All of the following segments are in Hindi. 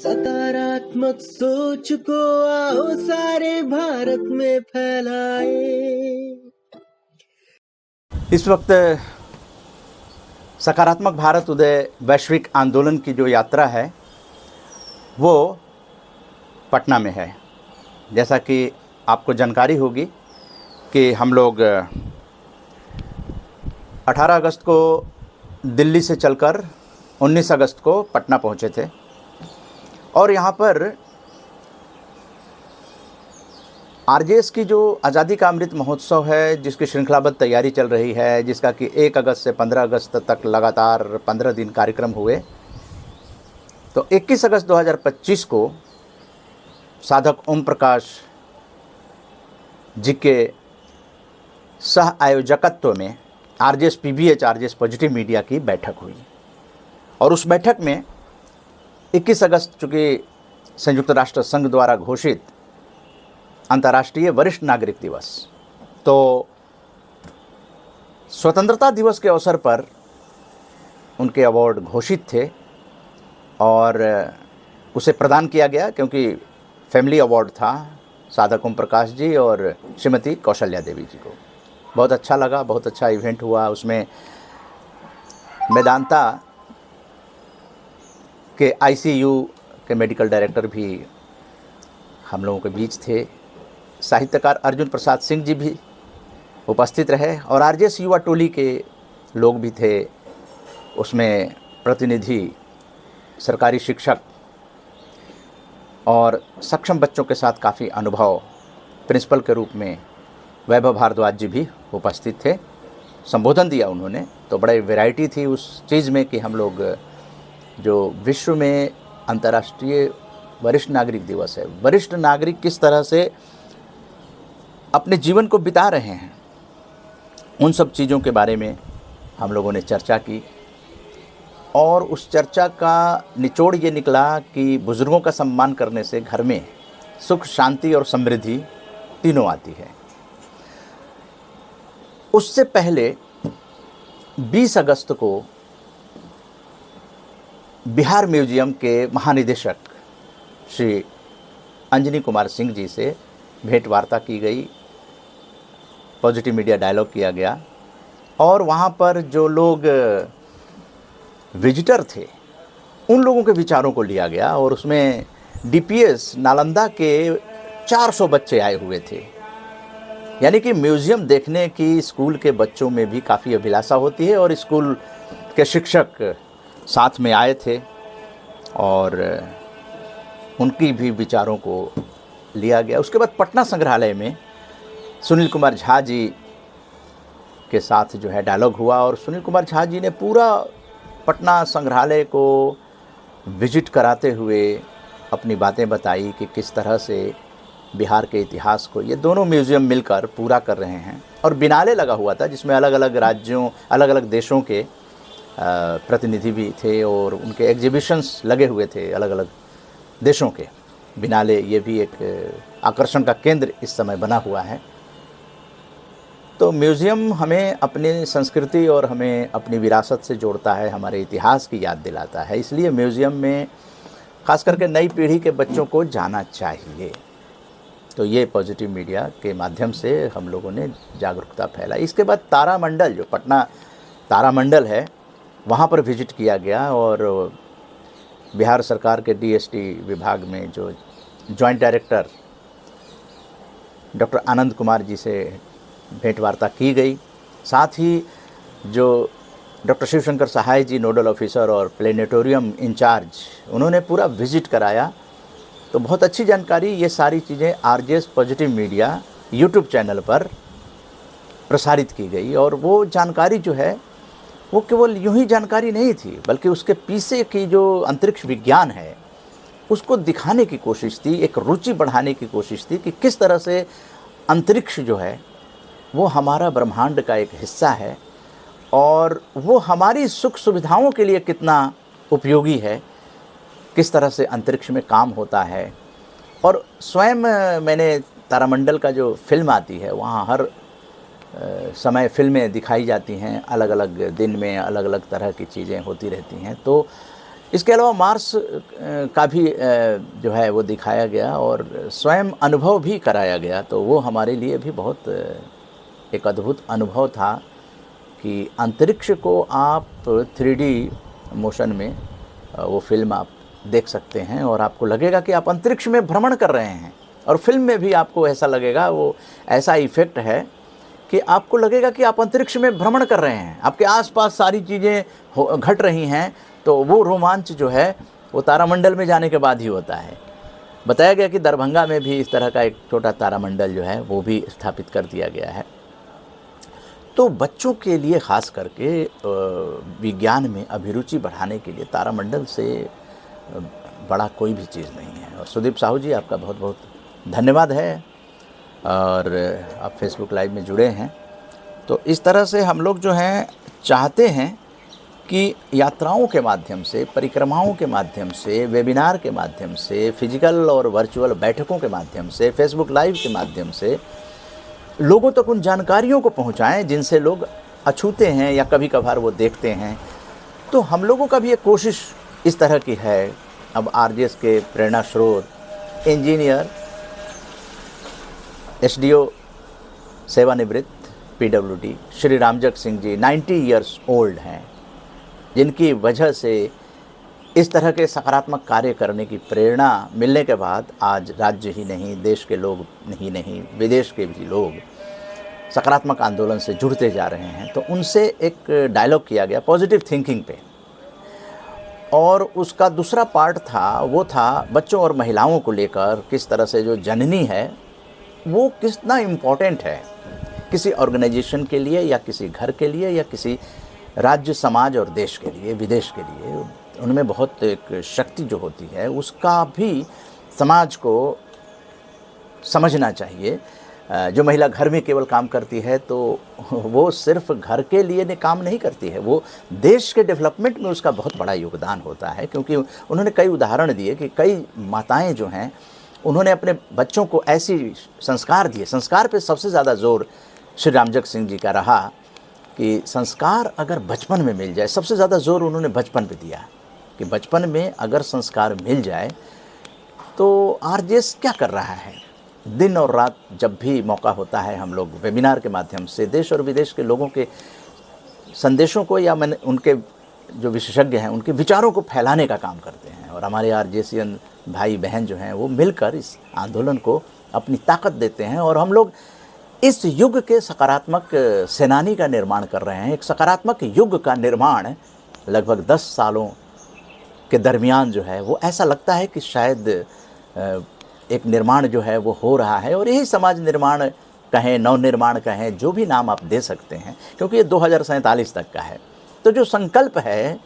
सकारात्मक सोच को आओ सारे भारत में फैलाए। इस वक्त सकारात्मक भारत उदय वैश्विक आंदोलन की जो यात्रा है वो पटना में है। जैसा कि आपको जानकारी होगी कि हम लोग 18 अगस्त को दिल्ली से चलकर 19 अगस्त को पटना पहुंचे थे और यहाँ पर आरजेएस की जो आज़ादी का अमृत महोत्सव है, जिसकी श्रृंखलाबद्ध तैयारी चल रही है, जिसका कि 1 अगस्त से 15 अगस्त तक लगातार 15 दिन कार्यक्रम हुए, तो 21 अगस्त 2025 को साधक ओम प्रकाश जी के सह आयोजकत्व में RJS PBH RJS positive media की बैठक हुई और उस बैठक में 21 अगस्त चूँकि संयुक्त राष्ट्र संघ द्वारा घोषित अंतर्राष्ट्रीय वरिष्ठ नागरिक दिवस, तो स्वतंत्रता दिवस के अवसर पर उनके अवार्ड घोषित थे और उसे प्रदान किया गया क्योंकि फैमिली अवार्ड था साधक ओम प्रकाश जी और श्रीमती कौशल्या देवी जी को। बहुत अच्छा लगा, बहुत अच्छा इवेंट हुआ। उसमें मेदांता के आईसीयू के मेडिकल डायरेक्टर भी हम लोगों के बीच थे, साहित्यकार अर्जुन प्रसाद सिंह जी भी उपस्थित रहे और आरजेएस युवा टोली के लोग भी थे। उसमें प्रतिनिधि सरकारी शिक्षक और सक्षम बच्चों के साथ काफ़ी अनुभव प्रिंसिपल के रूप में वैभव भारद्वाज जी भी उपस्थित थे। संबोधन दिया उन्होंने, तो बड़ी वैरायटी थी उस चीज़ में कि हम लोग जो विश्व में अंतर्राष्ट्रीय वरिष्ठ नागरिक दिवस है, वरिष्ठ नागरिक किस तरह से अपने जीवन को बिता रहे हैं, उन सब चीज़ों के बारे में हम लोगों ने चर्चा की और उस चर्चा का निचोड़ ये निकला कि बुज़ुर्गों का सम्मान करने से घर में सुख, शांति और समृद्धि तीनों आती है। उससे पहले 20 अगस्त को बिहार म्यूजियम के महानिदेशक श्री अंजनी कुमार सिंह जी से भेंट वार्ता की गई, पॉजिटिव मीडिया डायलॉग किया गया और वहाँ पर जो लोग विजिटर थे उन लोगों के विचारों को लिया गया और उसमें डीपीएस नालंदा के 400 बच्चे आए हुए थे। यानी कि म्यूज़ियम देखने की स्कूल के बच्चों में भी काफ़ी अभिलाषा होती है और स्कूल के शिक्षक साथ में आए थे और उनकी भी विचारों को लिया गया। उसके बाद पटना संग्रहालय में सुनील कुमार झा जी के साथ जो है डायलॉग हुआ और सुनील कुमार झा जी ने पूरा पटना संग्रहालय को विजिट कराते हुए अपनी बातें बताई कि किस तरह से बिहार के इतिहास को ये दोनों म्यूज़ियम मिलकर पूरा कर रहे हैं। और बिनाले लगा हुआ था जिसमें अलग अलग राज्यों, अलग अलग देशों के प्रतिनिधि भी थे और उनके एग्जीबिशंस लगे हुए थे अलग अलग देशों के। बिनाले ये भी एक आकर्षण का केंद्र इस समय बना हुआ है। तो म्यूज़ियम हमें अपनी संस्कृति और हमें अपनी विरासत से जोड़ता है, हमारे इतिहास की याद दिलाता है। इसलिए म्यूज़ियम में ख़ास करके नई पीढ़ी के बच्चों को जाना चाहिए। तो ये पॉजिटिव मीडिया के माध्यम से हम लोगों ने जागरूकता फैलाई। इसके बाद तारामंडल, जो पटना तारामंडल है, वहाँ पर विजिट किया गया और बिहार सरकार के डीएसटी विभाग में जो joint director doctor Anand Kumar ji से भेंट वार्ता की गई। साथ ही जो डॉक्टर शिवशंकर सहाय जी नोडल ऑफिसर और प्लेनेटोरियम इंचार्ज, उन्होंने पूरा विजिट कराया। तो बहुत अच्छी जानकारी, ये सारी चीज़ें RJS positive media YouTube channel पर प्रसारित की गई और वो जानकारी जो है वो केवल यूं ही जानकारी नहीं थी, बल्कि उसके पीछे की जो अंतरिक्ष विज्ञान है उसको दिखाने की कोशिश थी, एक रुचि बढ़ाने की कोशिश थी कि किस तरह से अंतरिक्ष जो है वो हमारा ब्रह्मांड का एक हिस्सा है और वो हमारी सुख सुविधाओं के लिए कितना उपयोगी है, किस तरह से अंतरिक्ष में काम होता है। और स्वयं मैंने तारामंडल का जो फिल्म आती है, वहाँ हर समय फिल्में दिखाई जाती हैं, अलग अलग दिन में अलग अलग तरह की चीज़ें होती रहती हैं। तो इसके अलावा मार्स का भी जो है वो दिखाया गया और स्वयं अनुभव भी कराया गया, तो वो हमारे लिए भी बहुत एक अद्भुत अनुभव था कि अंतरिक्ष को आप 3D मोशन में वो फिल्म आप देख सकते हैं और आपको लगेगा कि आप अंतरिक्ष में भ्रमण कर रहे हैं। और फिल्म में भी आपको ऐसा लगेगा, वो ऐसा इफ़ेक्ट है कि आपको लगेगा कि आप अंतरिक्ष में भ्रमण कर रहे हैं, आपके आसपास सारी चीज़ें घट रही हैं। तो वो रोमांच जो है वो तारामंडल में जाने के बाद ही होता है। बताया गया कि दरभंगा में भी इस तरह का एक छोटा तारामंडल जो है वो भी स्थापित कर दिया गया है। तो बच्चों के लिए ख़ास करके विज्ञान में अभिरुचि बढ़ाने के लिए तारामंडल से बड़ा कोई भी चीज़ नहीं है। और सुदीप साहू जी, आपका बहुत बहुत धन्यवाद है। और आप फेसबुक लाइव में जुड़े हैं, तो इस तरह से हम लोग जो हैं चाहते हैं कि यात्राओं के माध्यम से, परिक्रमाओं के माध्यम से, वेबिनार के माध्यम से, फिजिकल और वर्चुअल बैठकों के माध्यम से, फेसबुक लाइव के माध्यम से लोगों तक उन जानकारियों को पहुंचाएं जिनसे लोग अछूते हैं या कभी कभार वो देखते हैं। तो हम लोगों का भी एक कोशिश इस तरह की है। अब आरजेएस के प्रेरणा स्रोत इंजीनियर, एसडीओ सेवानिवृत्त PWD Shri रामजग Singh ji 90 years old हैं, जिनकी वजह से इस तरह के सकारात्मक कार्य करने की प्रेरणा मिलने के बाद आज राज्य ही नहीं, देश के लोग ही नहीं, विदेश के भी लोग सकारात्मक आंदोलन से जुड़ते जा रहे हैं। तो उनसे एक डायलॉग किया गया पॉजिटिव थिंकिंग पे, और उसका दूसरा पार्ट था, वो था बच्चों और महिलाओं को लेकर किस तरह से जो जननी है वो कितना इम्पोर्टेंट है किसी ऑर्गेनाइजेशन के लिए या किसी घर के लिए या किसी राज्य, समाज और देश के लिए, विदेश के लिए। उनमें बहुत एक शक्ति जो होती है उसका भी समाज को समझना चाहिए। जो महिला घर में केवल काम करती है तो वो सिर्फ घर के लिए काम नहीं करती है, वो देश के डेवलपमेंट में उसका बहुत बड़ा योगदान होता है। क्योंकि उन्होंने कई उदाहरण दिए कि कई माताएं जो हैं उन्होंने अपने बच्चों को ऐसी संस्कार दिए। संस्कार पे सबसे ज़्यादा जोर श्री रामजग सिंह जी का रहा कि संस्कार अगर बचपन में मिल जाए, सबसे ज़्यादा जोर उन्होंने बचपन पे दिया कि बचपन में अगर संस्कार मिल जाए तो आरजेएस क्या कर रहा है। दिन और रात जब भी मौका होता है हम लोग वेबिनार के माध्यम से देश और विदेश के लोगों के संदेशों को या उनके जो विशेषज्ञ हैं उनके विचारों को फैलाने का काम करते हैं। और हमारे आरजेएसियन भाई बहन जो हैं वो मिलकर इस आंदोलन को अपनी ताकत देते हैं और हम लोग इस युग के सकारात्मक सेनानी का निर्माण कर रहे हैं। एक सकारात्मक युग का निर्माण लगभग 10 सालों के दरमियान जो है वो ऐसा लगता है कि शायद एक निर्माण जो है वो हो रहा है। और यही समाज निर्माण कहें, नव निर्माण कहें, जो भी नाम आप दे सकते हैं, क्योंकि ये 2047 तक का है। तो जो संकल्प है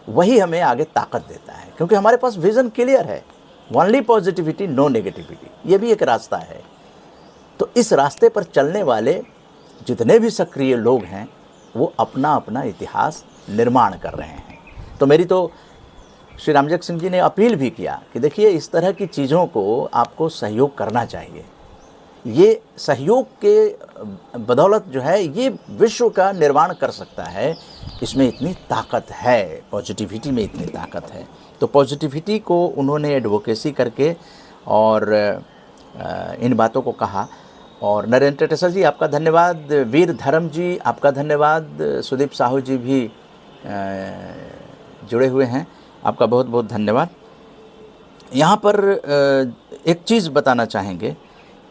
वही हमें आगे ताकत देता है, क्योंकि हमारे पास विज़न क्लियर है, ओनली पॉजिटिविटी नो नेगेटिविटी, ये भी एक रास्ता है। तो इस रास्ते पर चलने वाले जितने भी सक्रिय लोग हैं वो अपना अपना इतिहास निर्माण कर रहे हैं। तो मेरी तो श्री रामजग सिंह जी ने अपील भी किया कि देखिए इस तरह की चीज़ों को आपको सहयोग करना चाहिए। ये सहयोग के बदौलत जो है ये विश्व का निर्माण कर सकता है, इसमें इतनी ताकत है, पॉजिटिविटी में इतनी ताकत है। तो पॉजिटिविटी को उन्होंने एडवोकेसी करके और इन बातों को कहा। और नरेंद्र टेसर जी आपका धन्यवाद, वीर धर्म जी आपका धन्यवाद, सुदीप साहू जी भी जुड़े हुए हैं, आपका बहुत बहुत धन्यवाद। यहाँ पर एक चीज़ बताना चाहेंगे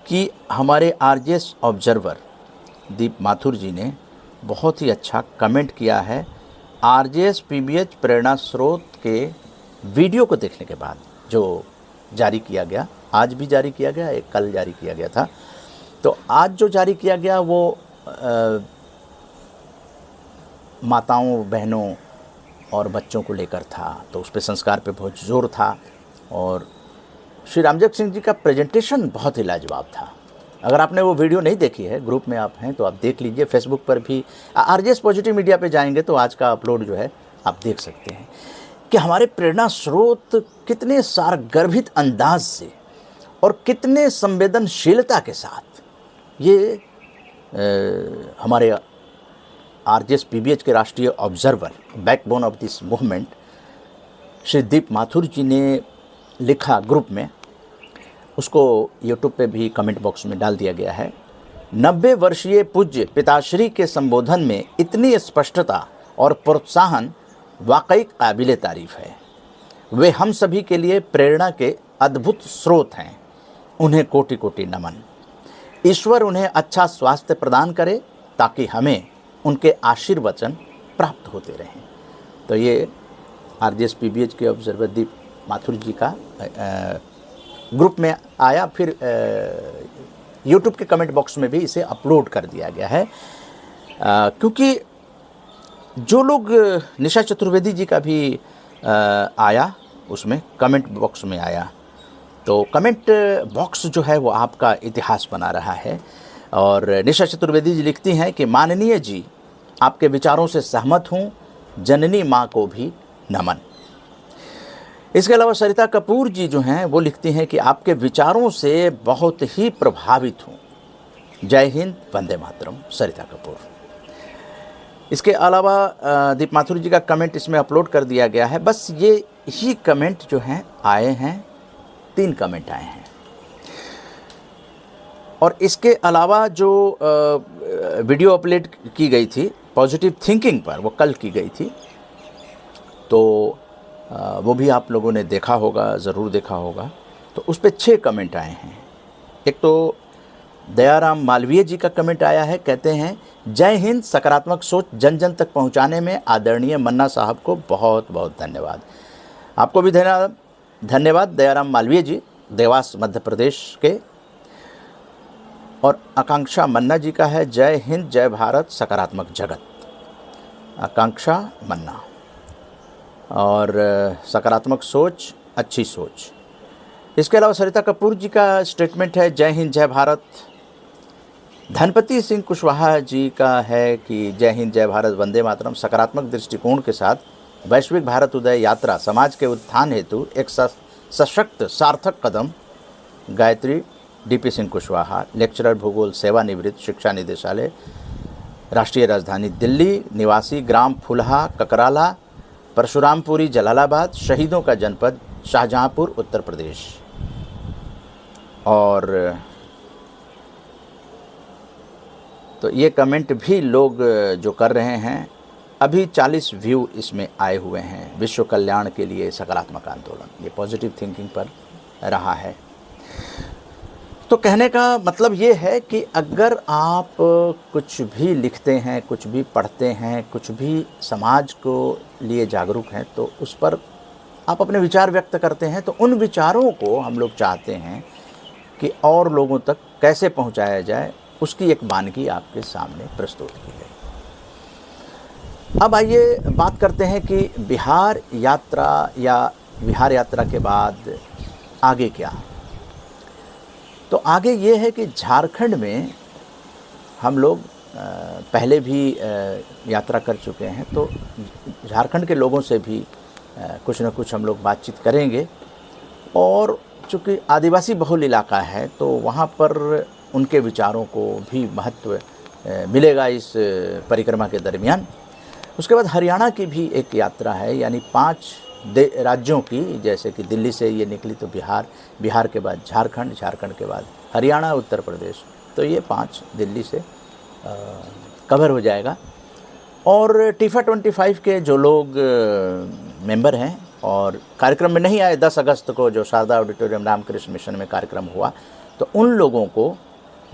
कि हमारे आरजेएस ऑब्जर्वर दीप माथुर जी ने बहुत ही अच्छा कमेंट किया है आरजेएस पीबीएच प्रेरणा स्रोत के वीडियो को देखने के बाद, जो जारी किया गया, आज भी जारी किया गया, एक कल जारी किया गया था। तो आज जो जारी किया गया वो माताओं, बहनों और बच्चों को लेकर था, तो उस पर संस्कार पे बहुत जोर था। और श्री रामजग सिंह जी का प्रेजेंटेशन बहुत ही लाजवाब था। अगर आपने वो वीडियो नहीं देखी है, ग्रुप में आप हैं तो आप देख लीजिए, फेसबुक पर भी आरजेएस पॉजिटिव मीडिया पे जाएंगे तो आज का अपलोड जो है आप देख सकते हैं कि हमारे प्रेरणा स्रोत कितने सारगर्भित अंदाज से और कितने संवेदनशीलता के साथ ये हमारे आरजेएस पीबीएच के राष्ट्रीय observer, backbone of this movement, Shri Deep Mathur ji ने लिखा ग्रुप में, उसको यूट्यूब पे भी कमेंट बॉक्स में डाल दिया गया है। 90 वर्षीय पूज्य पिताश्री के संबोधन में इतनी स्पष्टता और प्रोत्साहन वाकई काबिले तारीफ है। वे हम सभी के लिए प्रेरणा के अद्भुत स्रोत हैं। उन्हें कोटि कोटि नमन। ईश्वर उन्हें अच्छा स्वास्थ्य प्रदान करे ताकि हमें उनके आशीर्वचन प्राप्त होते रहें। तो ये RJS PBH के ऑब्जर्वर दीप माथुर जी का ग्रुप में आया, फिर यूट्यूब के कमेंट बॉक्स में भी इसे अपलोड कर दिया गया है। क्योंकि जो लोग निशा चतुर्वेदी जी का भी आया, उसमें कमेंट बॉक्स में आया, तो कमेंट बॉक्स जो है वो आपका इतिहास बना रहा है। और निशा चतुर्वेदी जी लिखती हैं कि माननीय जी, आपके विचारों से सहमत हूँ, जननी माँ को भी नमन। इसके अलावा सरिता कपूर जी जो हैं वो लिखती हैं कि आपके विचारों से बहुत ही प्रभावित हूँ। जय हिंद, वंदे मातरम, सरिता कपूर। इसके अलावा दीप माथुर जी का कमेंट इसमें अपलोड कर दिया गया है। बस ये ही कमेंट जो हैं आए हैं, 3 कमेंट आए हैं। और इसके अलावा जो वीडियो अपलोड की गई थी पॉजिटिव थिंकिंग पर, वो कल की गई थी, तो वो भी आप लोगों ने देखा होगा, ज़रूर देखा होगा। तो उस पर 6 कमेंट आए हैं। एक तो दयाराम मालवीय जी का कमेंट आया है, कहते हैं जय हिंद, सकारात्मक सोच जन जन तक पहुंचाने में आदरणीय मन्ना साहब को बहुत बहुत धन्यवाद। आपको भी धन्यवाद दयाराम मालवीय जी, देवास मध्य प्रदेश के। और आकांक्षा मन्ना जी का है, जय हिंद, जय भारत, सकारात्मक जगत। आकांक्षा मन्ना। और सकारात्मक सोच, अच्छी सोच। इसके अलावा सरिता कपूर जी का स्टेटमेंट है, जय हिंद, जय भारत। धनपति सिंह कुशवाहा जी का है कि जय हिंद, जय भारत, वंदे मातरम। सकारात्मक दृष्टिकोण के साथ वैश्विक भारत उदय यात्रा समाज के उत्थान हेतु एक सशक्त सार्थक कदम। गायत्री DP सिंह कुशवाहा, लेक्चरर भूगोल, सेवानिवृत्त, शिक्षा निदेशालय, राष्ट्रीय राजधानी दिल्ली निवासी, ग्राम फुलहा, ककराला, परशुरामपुरी, जलालाबाद, शहीदों का जनपद शाहजहांपुर, उत्तर प्रदेश। और तो ये कमेंट भी लोग जो कर रहे हैं, अभी 40 व्यू इसमें आए हुए हैं। विश्व कल्याण के लिए सकारात्मक आंदोलन, ये पॉजिटिव थिंकिंग पर रहा है। तो कहने का मतलब ये है कि अगर आप कुछ भी लिखते हैं, कुछ भी पढ़ते हैं, कुछ भी समाज को लिए जागरूक हैं, तो उस पर आप अपने विचार व्यक्त करते हैं, तो उन विचारों को हम लोग चाहते हैं कि और लोगों तक कैसे पहुंचाया जाए, उसकी एक वानगी आपके सामने प्रस्तुत की गई। अब आइए बात करते हैं कि बिहार यात्रा के बाद आगे क्या। तो आगे ये है कि झारखंड में हम लोग पहले भी यात्रा कर चुके हैं, तो झारखंड के लोगों से भी कुछ न कुछ हम लोग बातचीत करेंगे। और चूँकि आदिवासी बहुल इलाका है, तो वहाँ पर उनके विचारों को भी महत्व मिलेगा इस परिक्रमा के दरमियान। उसके बाद हरियाणा की भी एक यात्रा है, यानी 5 राज्यों की, जैसे कि दिल्ली से ये निकली तो बिहार के बाद झारखंड, झारखंड के बाद हरियाणा, उत्तर प्रदेश, तो ये 5 दिल्ली से कवर हो जाएगा। और टीफा 25 के जो लोग मेंबर हैं और कार्यक्रम में नहीं आए, 10 अगस्त को जो शारदा ऑडिटोरियम रामकृष्ण मिशन में कार्यक्रम हुआ, तो उन लोगों को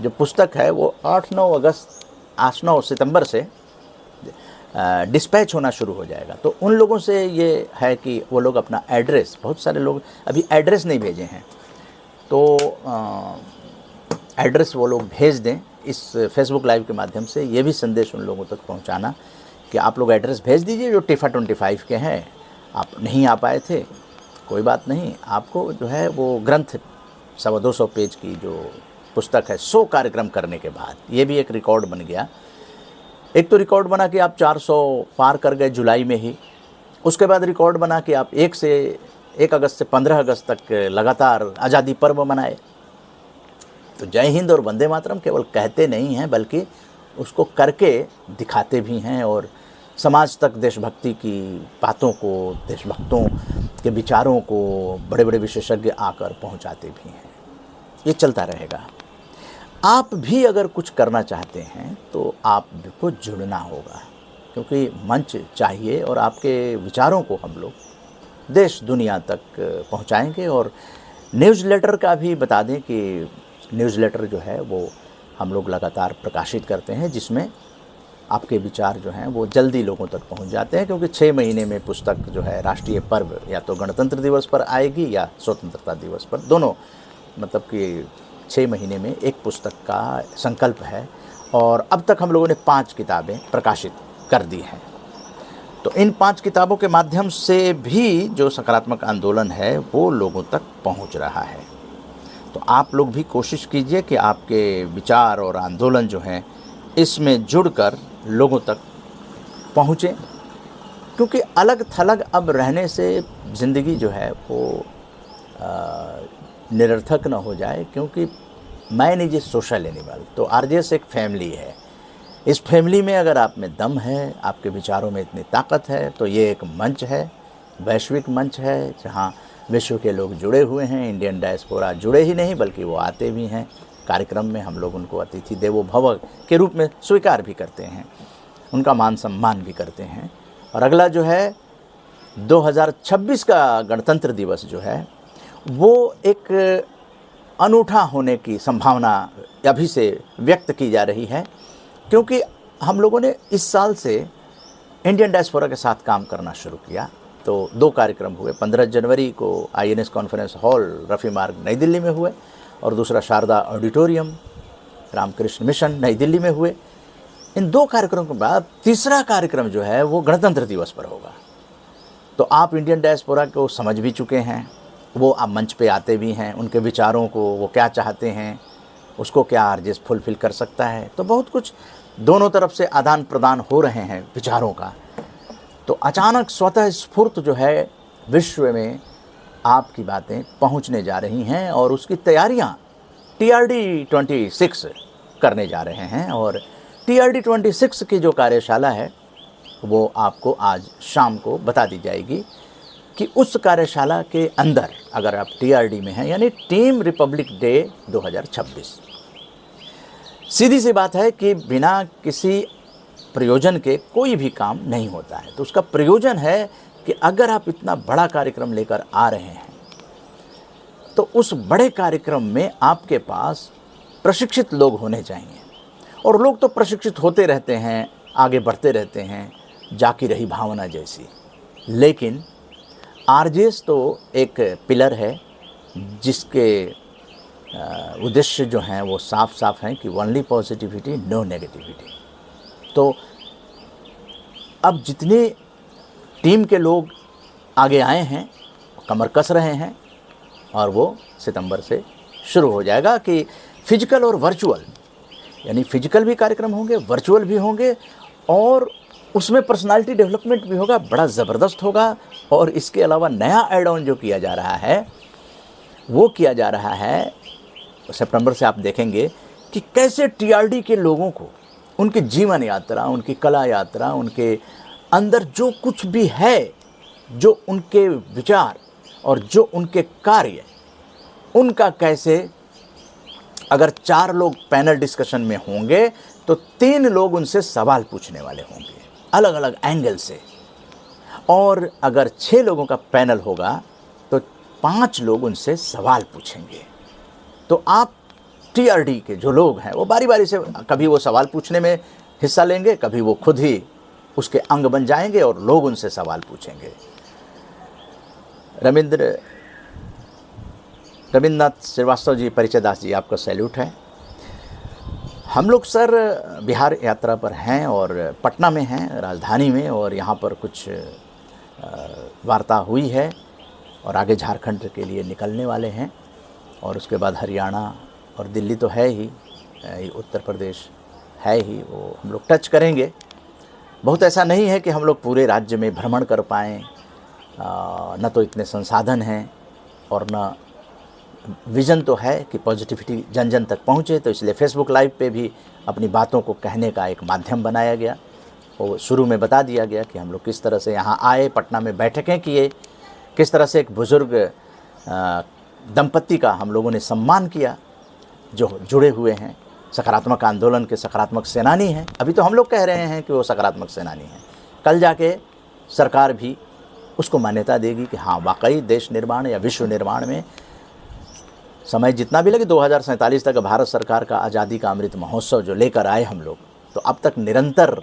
जो पुस्तक है वो 8-9 सितंबर से डिस्पैच होना शुरू हो जाएगा। तो उन लोगों से ये है कि वो लोग अपना एड्रेस, बहुत सारे लोग अभी एड्रेस नहीं भेजे हैं, तो एड्रेस वो लोग भेज दें। इस फेसबुक लाइव के माध्यम से ये भी संदेश उन लोगों तक पहुंचाना कि आप लोग एड्रेस भेज दीजिए जो टीफा 25 के हैं। आप नहीं आ पाए थे, कोई बात नहीं, आपको जो है वो ग्रंथ 250 पेज की जो पुस्तक है 100 कार्यक्रम करने के बाद, ये भी एक रिकॉर्ड बन गया। एक तो रिकॉर्ड बना कि आप 400 पार कर गए जुलाई में ही, उसके बाद रिकॉर्ड बना कि आप 1 अगस्त से 15 अगस्त तक लगातार आज़ादी पर्व मनाए। तो जय हिंद और वंदे मातरम केवल कहते नहीं हैं, बल्कि उसको करके दिखाते भी हैं और समाज तक देशभक्ति की बातों को, देशभक्तों के विचारों को बड़े बड़े विशेषज्ञ आकर पहुंचाते भी हैं। ये चलता रहेगा। आप भी अगर कुछ करना चाहते हैं तो आपको जुड़ना होगा, क्योंकि मंच चाहिए और आपके विचारों को हम लोग देश दुनिया तक पहुंचाएंगे। और न्यूज़लेटर का भी बता दें कि न्यूज़लेटर जो है वो हम लोग लगातार प्रकाशित करते हैं, जिसमें आपके विचार जो हैं वो जल्दी लोगों तक पहुंच जाते हैं, क्योंकि 6 महीने में पुस्तक जो है राष्ट्रीय पर्व या तो गणतंत्र दिवस पर आएगी या स्वतंत्रता दिवस पर, दोनों मतलब कि 6 महीने में एक पुस्तक का संकल्प है। और अब तक हम लोगों ने 5 किताबें प्रकाशित कर दी हैं। तो इन 5 किताबों के माध्यम से भी जो सकारात्मक आंदोलन है वो लोगों तक पहुंच रहा है। तो आप लोग भी कोशिश कीजिए कि आपके विचार और आंदोलन जो हैं इसमें जुड़कर लोगों तक पहुँचें, क्योंकि अलग थलग अब रहने से ज़िंदगी जो है वो निरर्थक न हो जाए। क्योंकि man is a social animal, तो आरजेएस एक फैमिली है। इस फैमिली में अगर आप में दम है, आपके विचारों में इतनी ताकत है, तो ये एक मंच है, वैश्विक मंच है, जहाँ विश्व के लोग जुड़े हुए हैं। इंडियन डायस्पोरा जुड़े ही नहीं बल्कि वो आते भी हैं कार्यक्रम में। हम लोग उनको अतिथि देवो भव के रूप में स्वीकार भी करते हैं, उनका मान सम्मान भी करते हैं। और अगला जो है 2026 का गणतंत्र दिवस जो है वो एक अनूठा होने की संभावना अभी से व्यक्त की जा रही है, क्योंकि हम लोगों ने इस साल से इंडियन डायस्पोरा के साथ काम करना शुरू किया। तो 2 कार्यक्रम हुए। 15 जनवरी को INS कॉन्फ्रेंस हॉल रफ़ी मार्ग नई दिल्ली में हुए, और दूसरा शारदा ऑडिटोरियम रामकृष्ण मिशन नई दिल्ली में हुए। इन 2 कार्यक्रमों के बाद तीसरा कार्यक्रम जो है वो गणतंत्र दिवस पर होगा। तो आप इंडियन डायस्पोरा को समझ भी चुके हैं, वो आप मंच पे आते भी हैं, उनके विचारों को वो क्या चाहते हैं उसको क्या आरजेएस फुलफिल कर सकता है। तो बहुत कुछ दोनों तरफ से आदान प्रदान हो रहे हैं विचारों का। तो अचानक स्वतः स्फूर्त जो है विश्व में आपकी बातें पहुंचने जा रही हैं, और उसकी तैयारियां TRD 26 करने जा रहे हैं। और TRD 26 की जो कार्यशाला है वो आपको आज शाम को बता दी जाएगी कि उस कार्यशाला के अंदर अगर आप TRD में हैं, यानी टीम रिपब्लिक डे 2026, सीधी सी बात है कि बिना किसी प्रयोजन के कोई भी काम नहीं होता है। तो उसका प्रयोजन है कि अगर आप इतना बड़ा कार्यक्रम लेकर आ रहे हैं तो उस बड़े कार्यक्रम में आपके पास प्रशिक्षित लोग होने चाहिए। और लोग तो प्रशिक्षित होते रहते हैं, आगे बढ़ते रहते हैं, जाकी रही भावना जैसी। लेकिन आरजेएस तो एक पिलर है जिसके उद्देश्य जो हैं वो साफ साफ हैं कि ओनली पॉजिटिविटी नो नेगेटिविटी। तो अब जितने टीम के लोग आगे आए हैं कमर कस रहे हैं, और वो सितंबर से शुरू हो जाएगा कि फिजिकल और वर्चुअल, यानी फिजिकल भी कार्यक्रम होंगे, वर्चुअल भी होंगे, और उसमें पर्सनालिटी डेवलपमेंट भी होगा, बड़ा ज़बरदस्त होगा। और इसके अलावा नया एड ऑन जो किया जा रहा है वो किया जा रहा है सितंबर से। आप देखेंगे कि कैसे TRD के लोगों को उनकी जीवन यात्रा, उनकी कला यात्रा, उनके अंदर जो कुछ भी है, जो उनके विचार और जो उनके कार्य, उनका कैसे, अगर 4 लोग पैनल डिस्कशन में होंगे तो 3 लोग उनसे सवाल पूछने वाले होंगे अलग अलग एंगल से, और अगर 6 लोगों का पैनल होगा तो 5 लोग उनसे सवाल पूछेंगे। तो आप TRD के जो लोग हैं वो बारी बारी से कभी वो सवाल पूछने में हिस्सा लेंगे, कभी वो खुद ही उसके अंग बन जाएंगे और लोग उनसे सवाल पूछेंगे। रविंद्रनाथ श्रीवास्तव जी, परिचय दास जी, आपका सैल्यूट है। हम लोग सर बिहार यात्रा पर हैं और पटना में हैं, राजधानी में, और यहाँ पर कुछ वार्ता हुई है और आगे झारखंड के लिए निकलने वाले हैं, और उसके बाद हरियाणा और दिल्ली तो है ही, उत्तर प्रदेश है ही, वो हम लोग टच करेंगे। बहुत ऐसा नहीं है कि हम लोग पूरे राज्य में भ्रमण कर पाएँ, न तो इतने संसाधन हैं और न विज़न तो है कि पॉजिटिविटी जन जन तक पहुँचे। तो इसलिए फेसबुक लाइव पे भी अपनी बातों को कहने का एक माध्यम बनाया गया। वो शुरू में बता दिया गया कि हम लोग किस तरह से यहाँ आए, पटना में बैठकें किए, किस तरह से एक बुज़ुर्ग दंपत्ति का हम लोगों ने सम्मान किया, जो जुड़े हुए हैं, सकारात्मक आंदोलन के सकारात्मक सेनानी हैं। अभी तो हम लोग कह रहे हैं कि वो सकारात्मक सेनानी हैं, कल जाके सरकार भी उसको मान्यता देगी कि हाँ वाकई देश निर्माण या विश्व निर्माण में समय जितना भी लगे, 2047 तक भारत सरकार का आज़ादी का अमृत महोत्सव जो लेकर आए हम लोग, तो अब तक निरंतर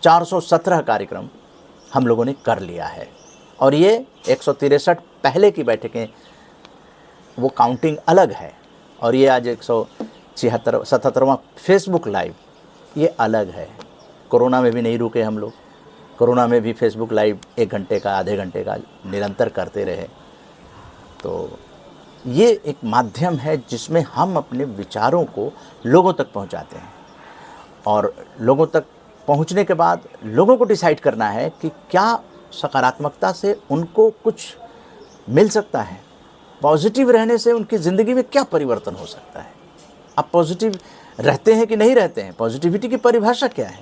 417 कार्यक्रम हम लोगों ने कर लिया है। और ये 163 पहले की बैठकें, वो काउंटिंग अलग है, और ये आज 177वां फेसबुक लाइव, ये अलग है। कोरोना में भी नहीं रुके हम लोग, कोरोना में भी फेसबुक लाइव 1 घंटे का, आधे घंटे का निरंतर करते रहे। तो ये एक माध्यम है जिसमें हम अपने विचारों को लोगों तक पहुंचाते हैं, और लोगों तक पहुंचने के बाद लोगों को डिसाइड करना है कि क्या सकारात्मकता से उनको कुछ मिल सकता है, पॉजिटिव रहने से उनकी ज़िंदगी में क्या परिवर्तन हो सकता है। आप पॉजिटिव रहते हैं कि नहीं रहते हैं, पॉजिटिविटी की परिभाषा क्या है,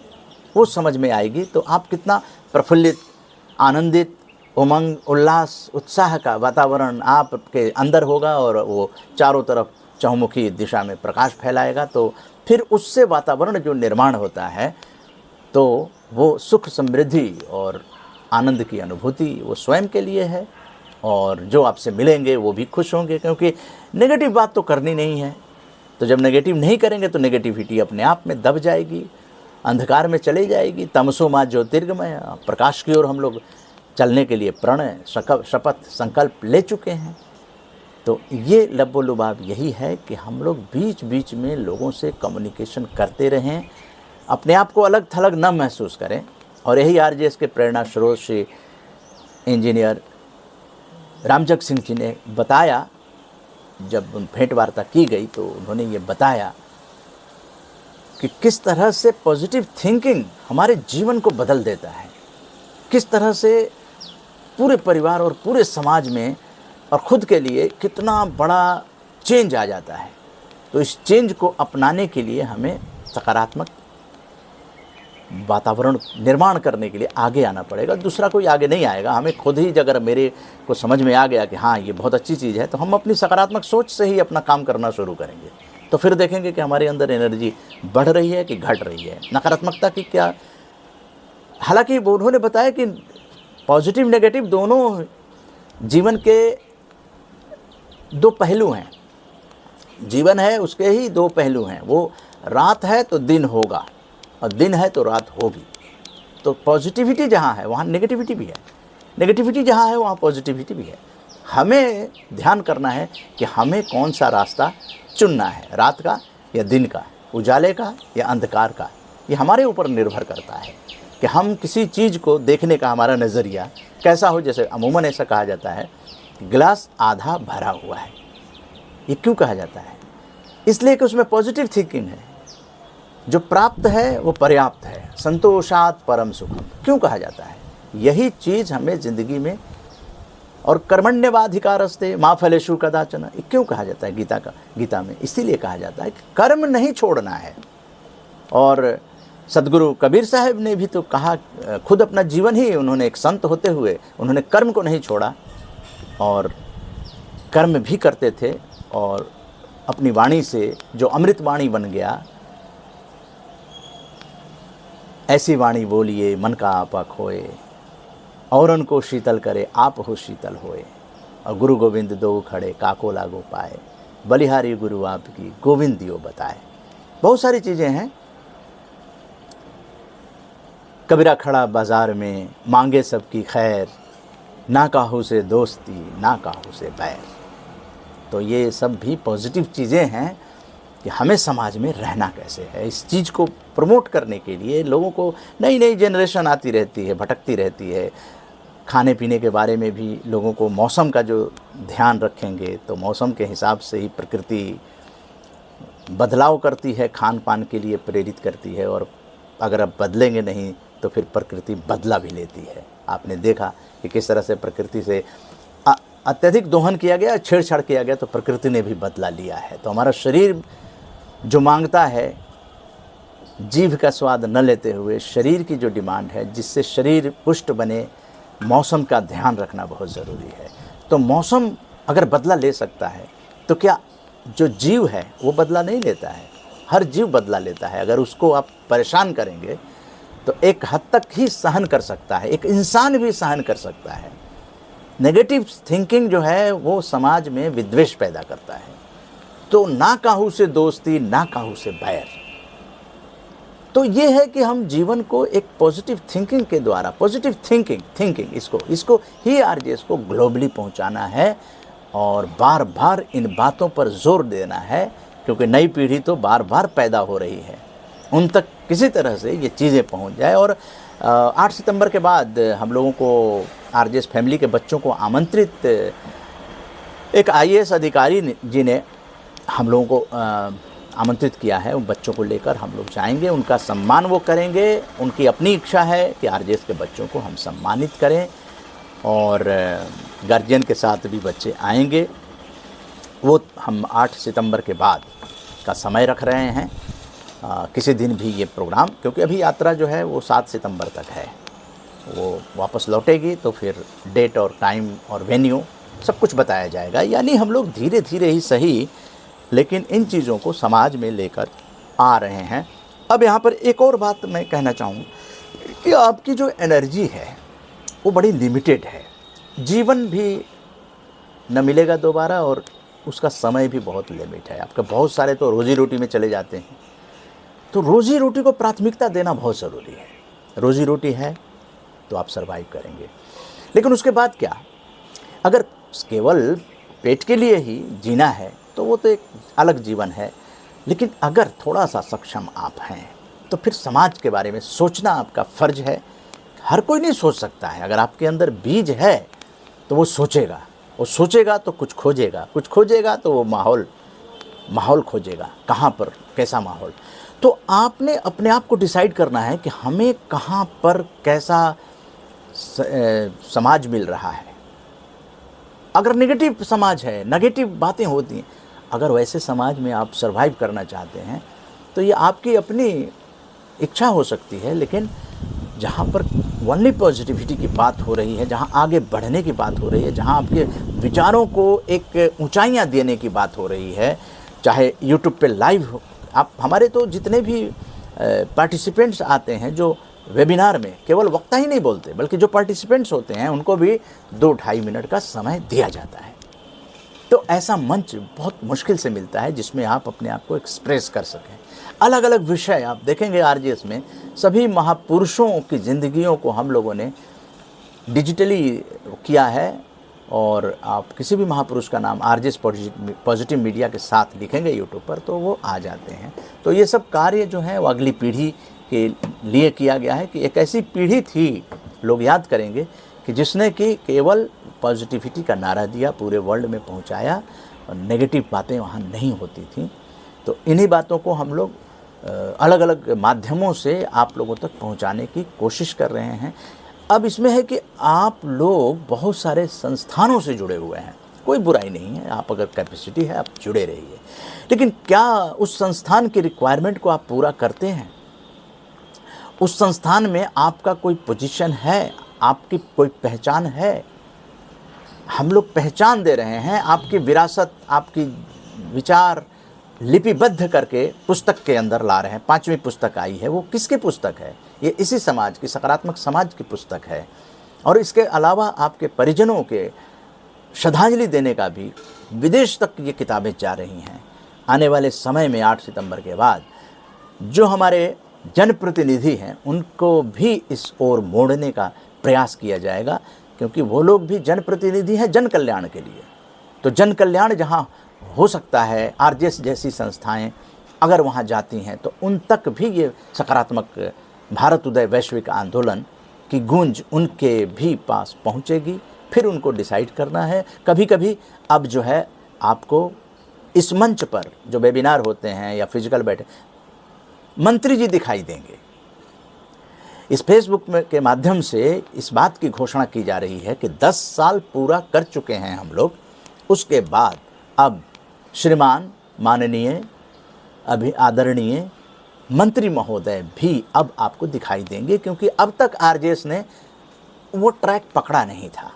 वो समझ में आएगी तो आप कितना प्रफुल्लित, आनंदित, उमंग, उल्लास, उत्साह का वातावरण आपके अंदर होगा, और वो चारों तरफ चहुमुखी दिशा में प्रकाश फैलाएगा। तो फिर उससे वातावरण जो निर्माण होता है, तो वो सुख, समृद्धि और आनंद की अनुभूति वो स्वयं के लिए है, और जो आपसे मिलेंगे वो भी खुश होंगे, क्योंकि नेगेटिव बात तो करनी नहीं है। तो जब नेगेटिव नहीं करेंगे तो नेगेटिविटी अपने आप में दब जाएगी, अंधकार में चली जाएगी। तमसो मां ज्योतिर्गमय, प्रकाश की ओर हम लोग चलने के लिए प्रण, शपथ, संकल्प ले चुके हैं। तो ये लबोलुबाब यही है कि हम लोग बीच बीच में लोगों से कम्युनिकेशन करते रहें, अपने आप को अलग थलग न महसूस करें। और यही आरजेएस के प्रेरणा स्रोत श्री इंजीनियर रामजग सिंह जी ने बताया, जब भेंट वार्ता की गई तो उन्होंने ये बताया कि किस तरह से पॉजिटिव थिंकिंग हमारे जीवन को बदल देता है, किस तरह से पूरे परिवार और पूरे समाज में और ख़ुद के लिए कितना बड़ा चेंज आ जाता है। तो इस चेंज को अपनाने के लिए हमें सकारात्मक वातावरण निर्माण करने के लिए आगे आना पड़ेगा। दूसरा कोई आगे नहीं आएगा, हमें खुद ही अगर मेरे को समझ में आ गया कि हाँ ये बहुत अच्छी चीज़ है, तो हम अपनी सकारात्मक सोच से ही अपना काम करना शुरू करेंगे। तो फिर देखेंगे कि हमारे अंदर एनर्जी बढ़ रही है कि घट रही है। नकारात्मकता की क्या, हालांकि उन्होंने बताया कि पॉजिटिव नेगेटिव दोनों जीवन के 2 पहलू हैं। जीवन है उसके ही 2 पहलू हैं, वो रात है तो दिन होगा, और दिन है तो रात होगी। तो पॉजिटिविटी जहाँ है वहाँ नेगेटिविटी भी है, नेगेटिविटी जहाँ है वहाँ पॉजिटिविटी भी है। हमें ध्यान करना है कि हमें कौन सा रास्ता चुनना है, रात का या दिन का, उजाले का या अंधकार का। ये हमारे ऊपर निर्भर करता है कि हम किसी चीज़ को देखने का हमारा नज़रिया कैसा हो। जैसे अमूमन ऐसा कहा जाता है कि गिलास आधा भरा हुआ है। ये क्यों कहा जाता है? इसलिए कि उसमें पॉजिटिव थिंकिंग है, जो प्राप्त है वो पर्याप्त है, संतोषात परम सुखम क्यों कहा जाता है। यही चीज़ हमें ज़िंदगी में, और कर्मण्यवाधिकारस्ते मा फलेषु कदाचन क्यों कहा जाता है गीता में, इसीलिए कहा जाता है कि कर्म नहीं छोड़ना है। और सदगुरु कबीर साहब ने भी तो कहा, खुद अपना जीवन ही उन्होंने एक संत होते हुए उन्होंने कर्म को नहीं छोड़ा, और कर्म भी करते थे, और अपनी वाणी से जो अमृत वाणी बन गया, ऐसी वाणी बोलिए मन का आपा खोए, और उनको शीतल करे आप हो शीतल होए। और गुरु गोविंद दो खड़े काको लागो पाए, बलिहारी गुरु आपकी गोविंद दियो बताए। बहुत सारी चीज़ें हैं। कबीरा खड़ा बाजार में मांगे सबकी खैर, ना काहू से दोस्ती ना काहू से बैर। तो ये सब भी पॉजिटिव चीज़ें हैं कि हमें समाज में रहना कैसे है। इस चीज़ को प्रमोट करने के लिए लोगों को, नई नई जनरेशन आती रहती है, भटकती रहती है। खाने पीने के बारे में भी लोगों को मौसम का जो ध्यान रखेंगे तो मौसम के हिसाब से ही प्रकृति बदलाव करती है, खान पान के लिए प्रेरित करती है। और अगर आप बदलेंगे नहीं तो फिर प्रकृति बदला भी लेती है। आपने देखा कि किस तरह से प्रकृति से अत्यधिक दोहन किया गया, छेड़छाड़ किया गया, तो प्रकृति ने भी बदला लिया है। तो हमारा शरीर जो मांगता है, जीभ का स्वाद न लेते हुए शरीर की जो डिमांड है, जिससे शरीर पुष्ट बने, मौसम का ध्यान रखना बहुत ज़रूरी है। तो मौसम अगर बदला ले सकता है तो क्या जो जीव है वो बदला नहीं लेता है? हर जीव बदला लेता है। अगर उसको आप परेशान करेंगे तो एक हद तक ही सहन कर सकता है, एक इंसान भी सहन कर सकता है। नेगेटिव थिंकिंग जो है वो समाज में विद्वेष पैदा करता है। तो ना काहू से दोस्ती, ना काहू से बैर। तो ये है कि हम जीवन को एक पॉजिटिव थिंकिंग के द्वारा, पॉजिटिव थिंकिंग इसको ही आरजेएस को ग्लोबली पहुंचाना है और बार बार इन बातों पर जोर देना है, क्योंकि नई पीढ़ी तो बार बार पैदा हो रही है, उन तक किसी तरह से ये चीज़ें पहुंच जाए। और 8 सितंबर के बाद हम लोगों को आरजेएस फैमिली के बच्चों को आमंत्रित, एक आईएएस अधिकारी जी ने हम लोगों को आमंत्रित किया है। उन बच्चों को लेकर हम लोग जाएंगे, उनका सम्मान वो करेंगे। उनकी अपनी इच्छा है कि आरजेएस के बच्चों को हम सम्मानित करें और गार्जियन के साथ भी बच्चे आएंगे। वो हम 8 सितंबर के बाद का समय रख रहे हैं, किसी दिन भी ये प्रोग्राम, क्योंकि अभी यात्रा जो है वो 7 सितंबर तक है। वो वापस लौटेगी तो फिर डेट और टाइम और वेन्यू सब कुछ बताया जाएगा। यानी हम लोग धीरे धीरे ही सही, लेकिन इन चीज़ों को समाज में लेकर आ रहे हैं। अब यहाँ पर एक और बात मैं कहना चाहूँ कि आपकी जो एनर्जी है वो बड़ी लिमिटेड है। जीवन भी न मिलेगा दोबारा और उसका समय भी बहुत लिमिट है। आपका बहुत सारे तो रोजी रोटी में चले जाते हैं, तो रोजी रोटी को प्राथमिकता देना बहुत ज़रूरी है। रोजी रोटी है तो आप सर्वाइव करेंगे, लेकिन उसके बाद क्या? अगर केवल पेट के लिए ही जीना है तो वो तो एक अलग जीवन है, लेकिन अगर थोड़ा सा सक्षम आप हैं तो फिर समाज के बारे में सोचना आपका फ़र्ज है। हर कोई नहीं सोच सकता है। अगर आपके अंदर बीज है तो वो सोचेगा तो कुछ खोजेगा तो वो माहौल खोजेगा। कहाँ पर कैसा माहौल? तो आपने अपने आप को डिसाइड करना है कि हमें कहाँ पर कैसा समाज मिल रहा है। अगर नेगेटिव समाज है, नेगेटिव बातें होती हैं, अगर वैसे समाज में आप सर्वाइव करना चाहते हैं तो ये आपकी अपनी इच्छा हो सकती है, लेकिन जहाँ पर ओनली पॉजिटिविटी की बात हो रही है, जहाँ आगे बढ़ने की बात हो रही है, जहाँ आपके विचारों को एक ऊंचाइयाँ देने की बात हो रही है, चाहे यूट्यूब पे लाइव हो, आप हमारे तो जितने भी पार्टिसिपेंट्स आते हैं जो वेबिनार में, केवल वक्ता ही नहीं बोलते बल्कि जो पार्टिसिपेंट्स होते हैं उनको भी 2-2.5 मिनट का समय दिया जाता है। तो ऐसा मंच बहुत मुश्किल से मिलता है जिसमें आप अपने आप को एक्सप्रेस कर सकें। अलग अलग विषय आप देखेंगे आरजेएस में, सभी महापुरुषों की ज़िंदगियों को हम लोगों ने डिजिटली किया है। और आप किसी भी महापुरुष का नाम आरजेएस पॉजिटिव मीडिया के साथ लिखेंगे यूट्यूब पर तो वो आ जाते हैं। तो ये सब कार्य जो है वो अगली पीढ़ी के लिए किया गया है, कि एक ऐसी पीढ़ी थी, लोग याद करेंगे, कि जिसने कि केवल पॉजिटिविटी का नारा दिया, पूरे वर्ल्ड में पहुंचाया और नेगेटिव बातें वहाँ नहीं होती थी। तो इन्हीं बातों को हम लोग अलग अलग माध्यमों से आप लोगों तक पहुंचाने की कोशिश कर रहे हैं। अब इसमें है कि आप लोग बहुत सारे संस्थानों से जुड़े हुए हैं, कोई बुराई नहीं है, आप अगर कैपेसिटी है आप जुड़े रहिए, लेकिन क्या उस संस्थान की रिक्वायरमेंट को आप पूरा करते हैं? उस संस्थान में आपका कोई पोजीशन है, आपकी कोई पहचान है? हम लोग पहचान दे रहे हैं, आपकी विरासत, आपकी विचार लिपिबद्ध करके पुस्तक के अंदर ला रहे हैं। 5वीं पुस्तक आई है, वो किसकी पुस्तक है? ये इसी समाज की, सकारात्मक समाज की पुस्तक है। और इसके अलावा आपके परिजनों के श्रद्धांजलि देने का भी विदेश तक ये किताबें जा रही हैं। आने वाले समय में 8 सितंबर के बाद जो हमारे जनप्रतिनिधि हैं उनको भी इस ओर मोड़ने का प्रयास किया जाएगा, क्योंकि वो लोग भी जनप्रतिनिधि हैं जन कल्याण के लिए। तो जन कल्याण जहाँ हो सकता है, आरजेएस जैसी संस्थाएं अगर वहाँ जाती हैं तो उन तक भी ये सकारात्मक भारत उदय वैश्विक आंदोलन की गूंज उनके भी पास पहुँचेगी। फिर उनको डिसाइड करना है। कभी कभी अब जो है आपको इस मंच पर जो वेबिनार होते हैं या फिजिकल बैठे, मंत्री जी दिखाई देंगे। इस फेसबुक में के माध्यम से इस बात की घोषणा की जा रही है कि 10 साल पूरा कर चुके हैं हम लोग, उसके बाद अब श्रीमान माननीय आदरणीय मंत्री महोदय भी अब आपको दिखाई देंगे, क्योंकि अब तक आरजेएस ने वो ट्रैक पकड़ा नहीं था।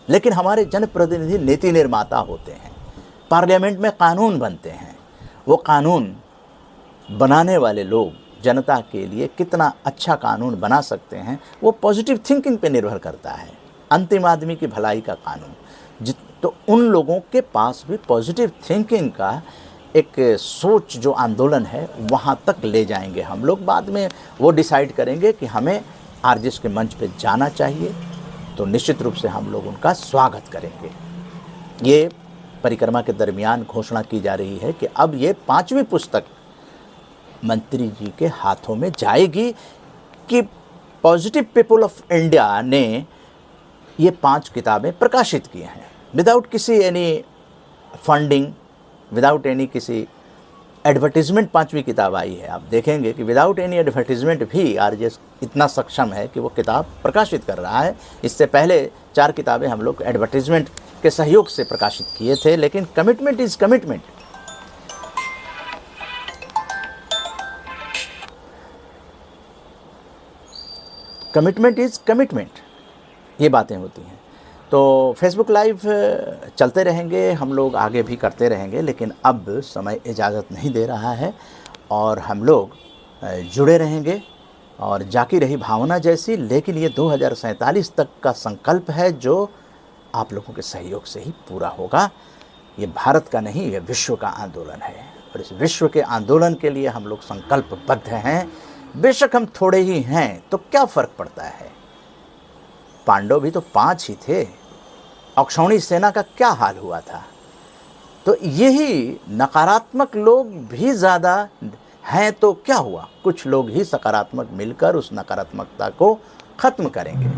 लेकिन हमारे जनप्रतिनिधि नीति निर्माता होते हैं, पार्लियामेंट में कानून बनते हैं। वो कानून बनाने वाले लोग जनता के लिए कितना अच्छा कानून बना सकते हैं, वो पॉजिटिव थिंकिंग पे निर्भर करता है। अंतिम आदमी की भलाई का कानून तो उन लोगों के पास भी पॉजिटिव थिंकिंग का एक सोच जो आंदोलन है वहाँ तक ले जाएंगे हम लोग। बाद में वो डिसाइड करेंगे कि हमें आरजेएस के मंच पे जाना चाहिए, तो निश्चित रूप से हम लोग उनका स्वागत करेंगे। ये परिक्रमा के दरमियान घोषणा की जा रही है कि अब ये 5वीं पुस्तक मंत्री जी के हाथों में जाएगी कि पॉजिटिव पीपल ऑफ इंडिया ने ये 5 किताबें प्रकाशित की हैं विदाउट किसी एनी फंडिंग, विदाउट एनी किसी एडवर्टीजमेंट। 5वीं किताब आई है, आप देखेंगे कि विदाउट एनी एडवर्टीजमेंट भी आरजेएस इतना सक्षम है कि वो किताब प्रकाशित कर रहा है। इससे पहले 4 किताबें हम लोग एडवर्टीजमेंट के सहयोग से प्रकाशित किए थे, लेकिन commitment is commitment. Commitment is commitment, ये बातें होती हैं। तो फेसबुक लाइव चलते रहेंगे, हम लोग आगे भी करते रहेंगे, लेकिन अब समय इजाज़त नहीं दे रहा है और हम लोग जुड़े रहेंगे। और जाकी रही भावना जैसी, लेकिन ये 2047 तक का संकल्प है जो आप लोगों के सहयोग से ही पूरा होगा। ये भारत का नहीं, ये विश्व का आंदोलन है और इस विश्व के आंदोलन के लिए हम लोग संकल्पबद्ध हैं। बेशक हम थोड़े ही हैं तो क्या फ़र्क पड़ता है, पांडव भी तो 5 ही थे। अक्षौणी सेना का क्या हाल हुआ था। तो यही नकारात्मक लोग भी ज़्यादा हैं तो क्या हुआ, कुछ लोग ही सकारात्मक मिलकर उस नकारात्मकता को ख़त्म करेंगे।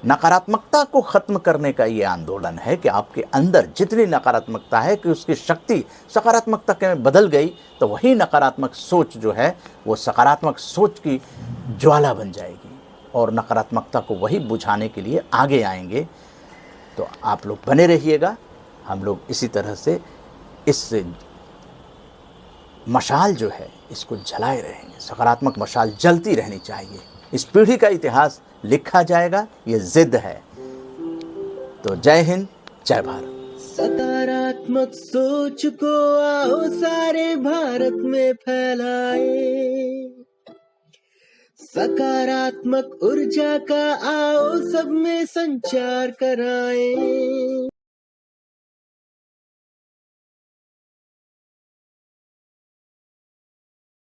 नकारात्मकता को ख़त्म करने का ये आंदोलन है कि आपके अंदर जितनी नकारात्मकता है कि उसकी शक्ति सकारात्मकता में बदल गई, तो वही नकारात्मक सोच जो है वो सकारात्मक सोच की ज्वाला बन जाएगी और नकारात्मकता को वही बुझाने के लिए आगे आएंगे। तो आप लोग बने रहिएगा, हम लोग इसी तरह से इस मशाल जो है इसको जलाए रहेंगे। सकारात्मक मशाल जलती रहनी चाहिए। इस पीढ़ी का इतिहास लिखा जाएगा, ये जिद है। तो जय हिंद, जय भारत। सकारात्मक सोच को आओ सारे भारत में फैलाए, सकारात्मक ऊर्जा का आओ सब में संचार कराएं।